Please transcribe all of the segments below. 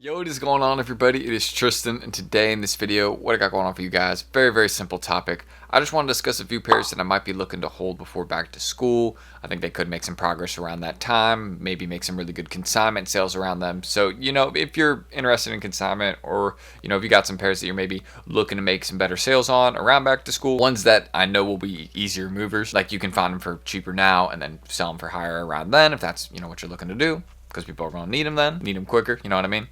Yo, what is going on, everybody? It is Tristan, and today in this video, what I got going on for you guys, very simple topic. I just want to discuss a few pairs that I might be looking to hold before back to school. I think they could make some progress around that time, maybe make some really good consignment sales around them. So, if you're interested in consignment, or, if you got some pairs that you're maybe looking to make some better sales on around back to school, ones that I know will be easier movers, like you can find them for cheaper now and then sell them for higher around then, if that's, what you're looking to do, because people are going to need them then, need them quicker, you know what I mean?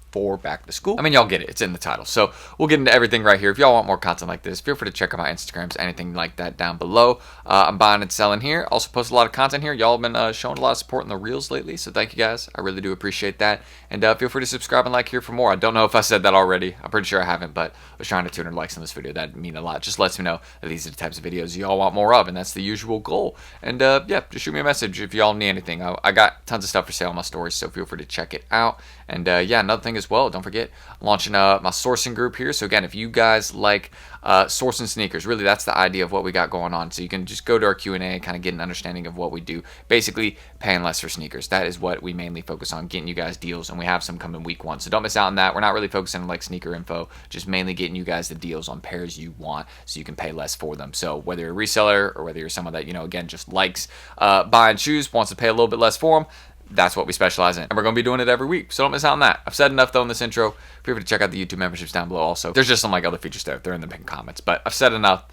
For back to school. I mean, y'all get it. It's in the title. So we'll get into everything right here. If y'all want more content like this, feel free to check out my Instagrams, anything like that down below. I'm buying and selling here. Also post a lot of content here. Y'all have been showing a lot of support in the reels lately, so thank you guys. I really do appreciate that. And feel free to subscribe and like here for more. I don't know if I said that already. I'm pretty sure I haven't, but I was trying to 200 likes on this video. That'd mean a lot. Just lets me know that these are the types of videos y'all want more of, and that's the usual goal. And yeah, just shoot me a message if y'all need anything. I got tons of stuff for sale on my stories, so feel free to check it out. And yeah, another thing as well, don't forget, I'm launching my sourcing group here. So again, if you guys like sourcing sneakers, really that's the idea of what we got going on. So you can just go to our Q&A and kind of get an understanding of what we do. Basically, paying less for sneakers. That is what we mainly focus on, getting you guys deals, and we have some coming week 1. So don't miss out on that. We're not really focusing on like sneaker info, just mainly getting you guys the deals on pairs you want so you can pay less for them. So whether you're a reseller or whether you're someone that, again, just likes buying shoes, wants to pay a little bit less for them, that's what we specialize in, and we're going to be doing it every week, so don't miss out on that. I've said enough though in this intro. Feel free to check out the YouTube memberships down below also. There's just some like other features there. They're in the pinned comments, but I've said enough.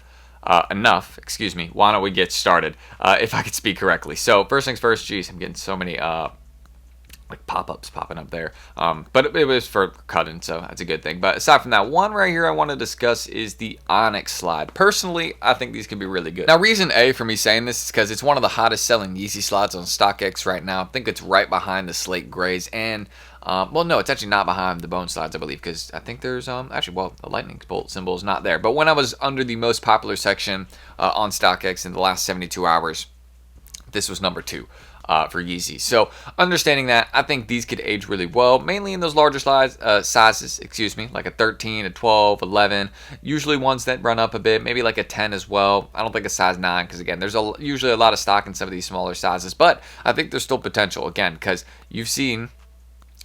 Excuse me. Why don't we get started, if I could speak correctly. So first things first, geez, I'm getting so many like pop-ups popping up there, but it was for cutting, so that's a good thing. But aside from that, one right here I want to discuss is the Onyx slide. Personally, I think these can be really good. Now, reason A for me saying this is because it's one of the hottest selling Yeezy slides on StockX right now. I think it's right behind the Slate Grays, and well, no, it's actually not behind the Bone slides, I believe, because I think there's actually, well, the lightning bolt symbol is not there. But when I was under the most popular section on StockX in the last 72 hours, this was number 2. For Yeezy. So understanding that, I think these could age really well, mainly in those larger sizes, like a 13, a 12, 11, usually ones that run up a bit, maybe like a 10 as well. I don't think a size 9, because again, there's usually a lot of stock in some of these smaller sizes, but I think there's still potential, again, because you've seen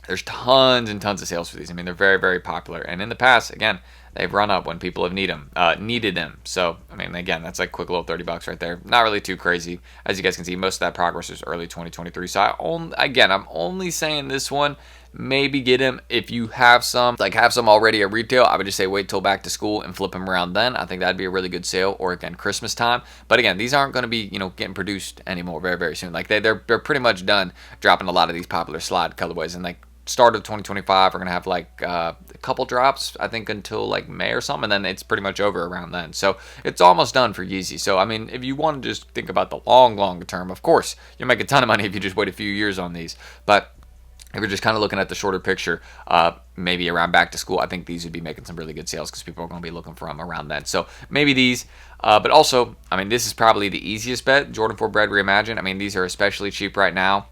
there's tons and tons of sales for these. I mean, they're very popular, and in the past, again, they've run up when people have needed them. So, I mean, again, that's like quick little $30 right there. Not really too crazy. As you guys can see, most of that progress is early 2023. So, I'm only saying this one, maybe get him if you have some already at retail. I would just say wait till back to school and flip them around then. I think that'd be a really good sale, or again, Christmas time. But again, these aren't going to be, getting produced anymore very soon. Like they're pretty much done dropping a lot of these popular slide colorways, and like start of 2025 we're gonna have like a couple drops, I think, until like May or something, and then it's pretty much over around then. So it's almost done for Yeezy. So I mean, if you want to just think about the long term, of course you'll make a ton of money if you just wait a few years on these. But if you're just kind of looking at the shorter picture, maybe around back to school, I think these would be making some really good sales because people are going to be looking for them around then. So maybe these, but also, I mean, this is probably the easiest bet. Jordan 4 Bread Reimagined. I mean, these are especially cheap right now.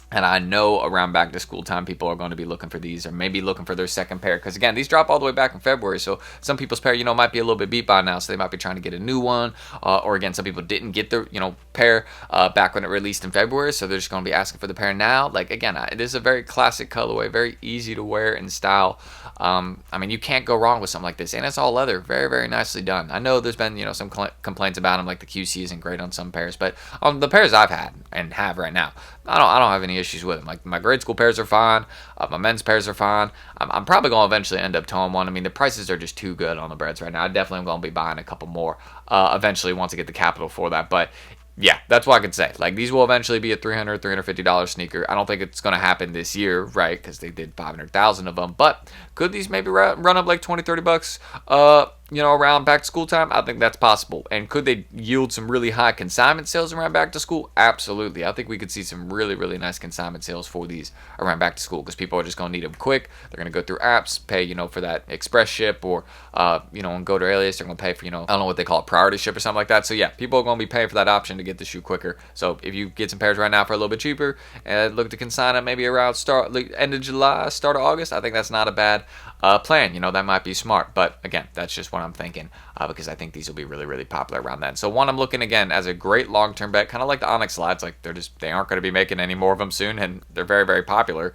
And I know around back to school time, people are going to be looking for these, or maybe looking for their second pair. Because again, these drop all the way back in February. So some people's pair, might be a little bit beat by now. So they might be trying to get a new one. Or again, some people didn't get their, pair back when it released in February. So they're just going to be asking for the pair now. Like, again, it is a very classic colorway, very easy to wear in style. I mean, you can't go wrong with something like this. And it's all leather. Very nicely done. I know there's been, some complaints about them, like the QC isn't great on some pairs. But the pairs I've had and have right now, I don't have any issues with them. Like my grade school pairs are fine, my men's pairs are fine. I'm probably going to eventually end up towing one. I mean, the prices are just too good on the breads right now. I definitely am going to be buying a couple more eventually once I get the capital for that. But yeah, that's what I could say. Like, these will eventually be a $300, $350 sneaker. I don't think it's going to happen this year, right? Because they did 500,000 of them. But could these maybe run up like $20, $30? Around back to school time? I think that's possible. And could they yield some really high consignment sales around back to school? Absolutely. I think we could see some really nice consignment sales for these around back to school, because people are just going to need them quick. They're going to go through apps, pay, for that express ship, or, and go to Alias. They're going to pay for, I don't know what they call it, priority ship or something like that. So yeah, people are going to be paying for that option to get the shoe quicker. So if you get some pairs right now for a little bit cheaper and look to consign it maybe around end of July, start of August, I think that's not a bad plan. That might be smart. But again, that's just what I'm thinking, because I think these will be really popular around then. So one I'm looking again as a great long-term bet, kind of like the Onyx slides. Like they aren't going to be making any more of them soon, and they're very popular.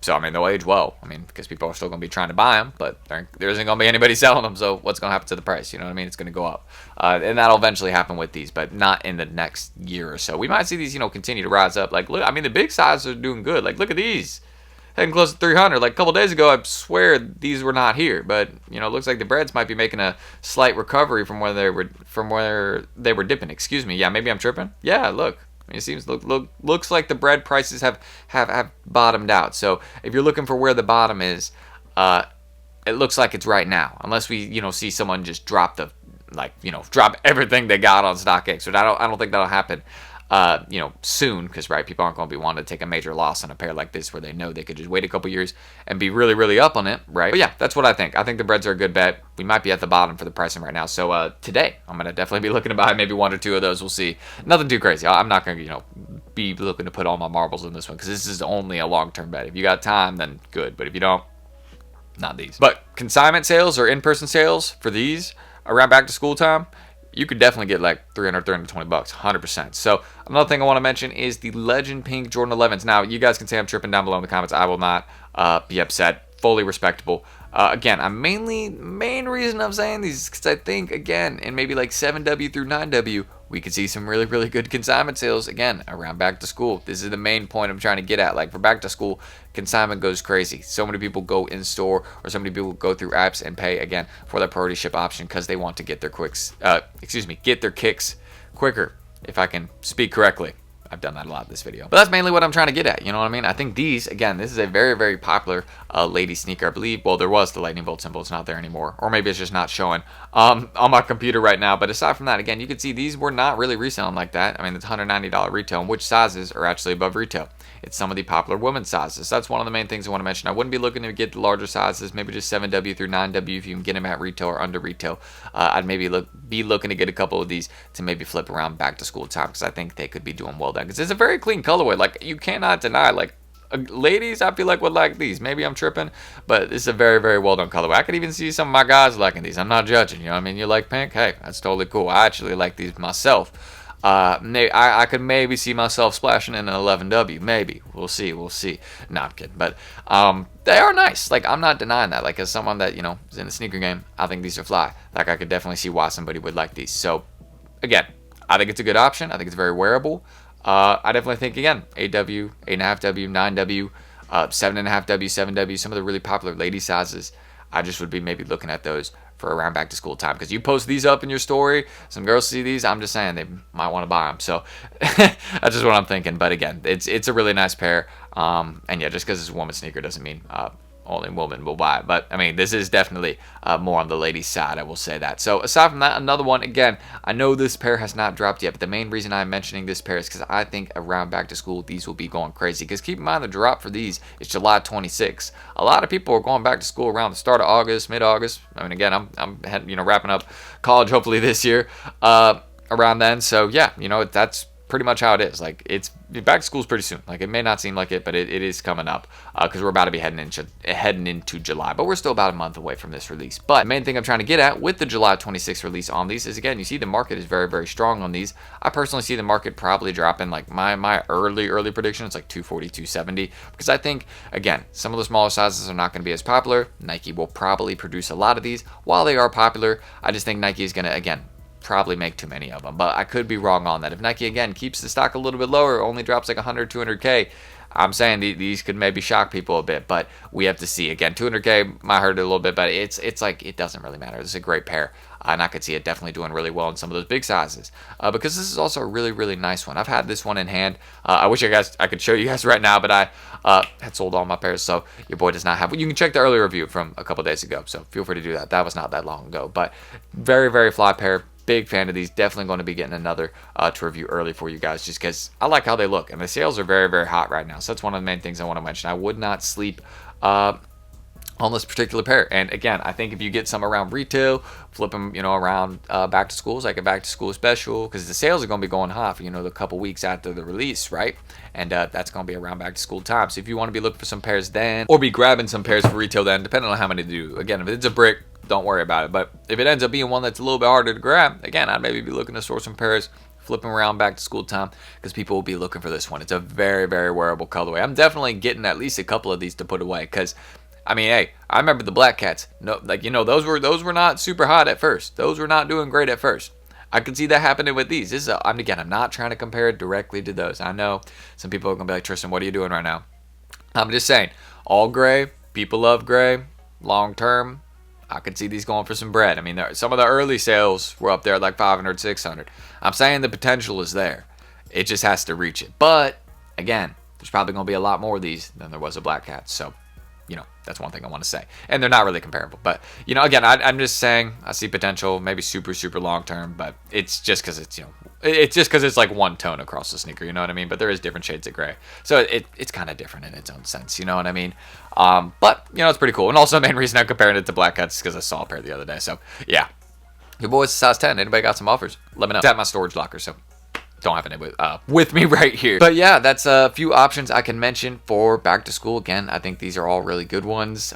So, I mean, they'll age well. I mean, because people are still going to be trying to buy them, but there isn't going to be anybody selling them. So, what's going to happen to the price? You know what I mean? It's going to go up. And that'll eventually happen with these, but not in the next year or so. We might see these, continue to rise up. Like, look, I mean, the big sizes are doing good. Like, look at these. Heading close to 300. Like, a couple days ago, I swear these were not here. But, it looks like the breads might be making a slight recovery from where they were dipping. Excuse me. Yeah, maybe I'm tripping. Yeah, look. It seems looks like the bread prices have bottomed out. So if you're looking for where the bottom is, it looks like it's right now. Unless we see someone just drop drop everything they got on StockX, but I don't think that'll happen. Soon, because people aren't going to be wanting to take a major loss on a pair like this where they know they could just wait a couple years and be really, really up on it, right? But yeah, that's what I think. I think the breads are a good bet. We might be at the bottom for the pricing right now. So today, I'm going to definitely be looking to buy maybe one or two of those. We'll see. Nothing too crazy. I'm not going to, be looking to put all my marbles in this one because this is only a long-term bet. If you got time, then good. But if you don't, not these. But consignment sales or in-person sales for these around back to school time, you could definitely get like $300, $320, 100%. So another thing I want to mention is the Legend Pink Jordan 11s. Now, you guys can say I'm tripping down below in the comments. I will not be upset. Fully respectable. Again, main reason I'm saying these is because I think, again, in maybe like 7W through 9W, we could see some really, really good consignment sales, again, around back to school. This is the main point I'm trying to get at. Like, for back to school, consignment goes crazy. So many people go in store, or so many people go through apps and pay, again, for that priority ship option because they want to get their get their kicks quicker, if I can speak correctly. I've done that a lot in this video. But that's mainly what I'm trying to get at, you know what I mean? I think these, again, this is a very, very popular lady sneaker, I believe. Well, there was the lightning bolt symbol. It's not there anymore. Or maybe it's just not showing on my computer right now. But aside from that, again, you can see these were not really reselling like that. I mean, it's $190 retail, and which sizes are actually above retail? It's some of the popular women's sizes. That's one of the main things I want to mention. I wouldn't be looking to get the larger sizes, maybe just 7W through 9W if you can get them at retail or under retail. I'd maybe be looking to get a couple of these to maybe flip around back to school time because I think they could be doing well then. Because it's a very clean colorway. Like, you cannot deny, like, ladies, I feel like would like these. Maybe I'm tripping, but it's a very, very well done colorway. I could even see some of my guys liking these. I'm not judging, you know what I mean? You like pink? Hey, that's totally cool. I actually like these myself. I could maybe see myself splashing in an 11W. Maybe. We'll see. No, I'm kidding. But they are nice. Like, I'm not denying that. Like, as someone that, is in the sneaker game, I think these are fly. Like, I could definitely see why somebody would like these. So, again, I think it's a good option. I think it's very wearable. I definitely think, again, 8W, 8.5W, 9W, 7.5W, 7W, some of the really popular lady sizes, I just would be maybe looking at those for around back to school time. Because you post these up in your story, some girls see these, I'm just saying they might want to buy them. So that's just what I'm thinking. But again, it's a really nice pair. And yeah, just because it's a woman's sneaker doesn't mean only women will buy it. But I mean, this is definitely more on the ladies' side, I will say that. So aside from that, another one, again, I know this pair has not dropped yet, but the main reason I'm mentioning this pair is because I think around back to school, these will be going crazy. Because keep in mind, the drop for these is July 26th. A lot of people are going back to school around the start of August, mid-August. I mean, again, I'm wrapping up college hopefully this year around then. So yeah, that's pretty much how it is. Like, it's back to school is pretty soon. Like, it may not seem like it, but it is coming up because we're about to be heading into July, but we're still about a month away from this release. But the main thing I'm trying to get at with the July 26th release on these is, again, you see the market is very, very strong on these. I personally see the market probably dropping, like my early prediction is like 240, 270, because I think, again, some of the smaller sizes are not going to be as popular. Nike will probably produce a lot of these. While they are popular, I just think Nike is going to, again, probably make too many of them, but I could be wrong on that. If Nike, again, keeps the stock a little bit lower, only drops like 100, 200K, I'm saying these could maybe shock people a bit, but we have to see. Again, 200K might hurt it a little bit, but it's like, it doesn't really matter. This is a great pair, and I could see it definitely doing really well in some of those big sizes, because this is also a really, really nice one. I've had this one in hand. I wish I could show you guys right now, but I had sold all my pairs, so your boy does not have. You can check the earlier review from a couple days ago, so feel free to do that. That was not that long ago, but very, very fly pair. Big fan of these. Definitely going to be getting another to review early for you guys, just because I like how they look, and the sales are very, very hot right now. So that's one of the main things I want to mention. I would not sleep on this particular pair. And again, I think if you get some around retail, flip them, around back to schools, like a back to school special, because the sales are going to be going hot for, the couple weeks after the release, right? And that's going to be around back to school time. So if you want to be looking for some pairs then, or be grabbing some pairs for retail then, depending on how many to do. Again, if it's a brick, don't worry about it. But if it ends up being one that's a little bit harder to grab, again, I'd maybe be looking to source some pairs flipping around back to school time, because people will be looking for this one. It's a very, very wearable colorway. I'm definitely getting at least a couple of these to put away, because I mean, hey, I remember the black cats. No, like, you know, those were not super hot at first. Those were not doing great at first. I could see that happening with these. I'm not trying to compare it directly to those. I know some people are gonna be like, Tristan, what are you doing right now? I'm just saying, all gray. People love gray. Long term, I could see these going for some bread. I mean, some of the early sales were up there at like 500, 600. I'm saying the potential is there. It just has to reach it. But again, there's probably gonna be a lot more of these than there was a black cat. So, you know, that's one thing I want to say. And they're not really comparable. But, you know, again, I'm just saying I see potential, maybe super, super long term. But it's just because it's, you know, it's just because it's like one tone across the sneaker. You know what I mean? But there is different shades of gray. So it's kind of different in its own sense. You know what I mean? But, you know, it's pretty cool. And also the main reason I'm comparing it to black cats is because I saw a pair the other day. So, yeah. Your boy's size 10. Anybody got some offers? Let me know. It's at my storage locker. So don't have it with me right here. But yeah, that's a few options I can mention for back to school. Again, I think these are all really good ones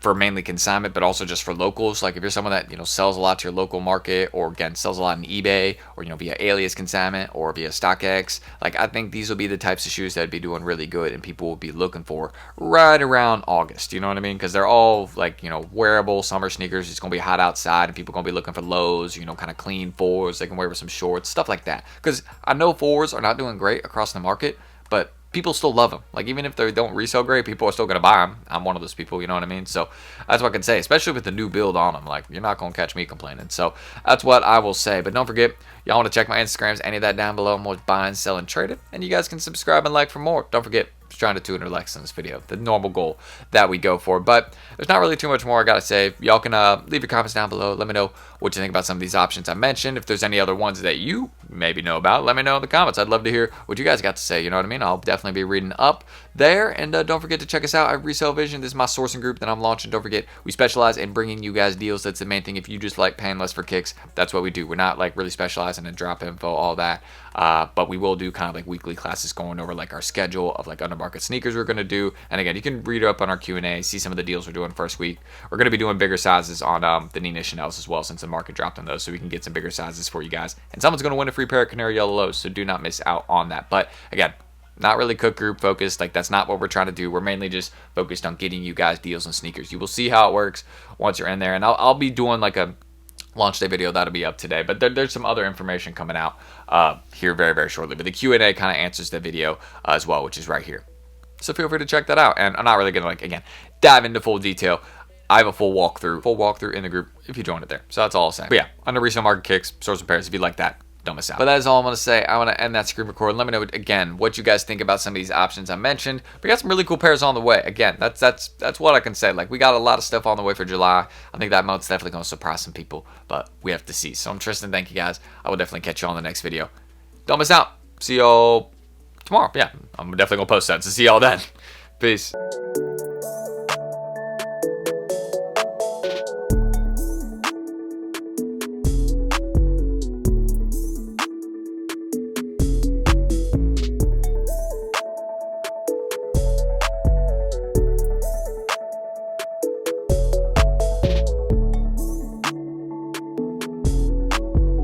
for mainly consignment, but also just for locals. Like if you're someone that, you know, sells a lot to your local market, or again, sells a lot on eBay, or, you know, via Alias consignment or via StockX, like I think these will be the types of shoes that'd be doing really good and people will be looking for right around August. You know what I mean? Because they're all like, you know, wearable summer sneakers. It's going to be hot outside and people are going to be looking for lows, you know, kind of clean fours they can wear with some shorts, stuff like that. Because I know fours are not doing great across the market, but people still love them. Like even if they don't resell great, people are still gonna buy them. I'm one of those people, you know what I mean? So that's what I can say, especially with the new build on them. Like you're not gonna catch me complaining. So that's what I will say. But don't forget, y'all want to check my Instagrams, any of that down below. I'm always buying, selling, trading, and you guys can subscribe and like for more. Don't forget, just trying to 200 likes in this video, the normal goal that we go for. But there's not really too much more I gotta say. Y'all can leave your comments down below. Let me know what you think about some of these options I mentioned. If there's any other ones that you maybe know about, let me know in the comments. I'd love to hear what you guys got to say. You know what I mean? I'll definitely be reading up there. And don't forget to check us out at Resale Vision. This is my sourcing group that I'm launching. Don't forget, we specialize in bringing you guys deals. That's the main thing. If you just like paying less for kicks, that's what we do. We're not like really specializing in drop info, all that. But we will do kind of like weekly classes going over like our schedule of like undermarket sneakers we're going to do. And again, you can read up on our Q&A, see some of the deals we're doing first week. We're going to be doing bigger sizes on the Nina Chanel's as well, since the market dropped on those, so we can get some bigger sizes for you guys. And someone's going to win a free pair of Canary Yellow Lows, so do not miss out on that. But again, not really cook group focused. Like that's not what we're trying to do. We're mainly just focused on getting you guys deals on sneakers. You will see how it works once you're in there. And I'll be doing like a launch day video that'll be up today, but there's some other information coming out here very, very shortly. But the Q&A kind of answers the video as well, which is right here. So feel free to check that out. And I'm not really gonna like again dive into full detail. I have a full walkthrough in the group if you join it there. So that's all I'll say. But yeah, under resale market kicks, source and pairs. If you like that, don't miss out. But that is all I'm going to say. I want to end that screen record. Let me know again what you guys think about some of these options I mentioned. We got some really cool pairs on the way. Again, that's what I can say. Like we got a lot of stuff on the way for July. I think that month's definitely going to surprise some people, but we have to see. So I'm Tristan. Thank you guys. I will definitely catch you on the next video. Don't miss out. See y'all tomorrow. Yeah, I'm definitely going to post that. So see y'all then. Peace.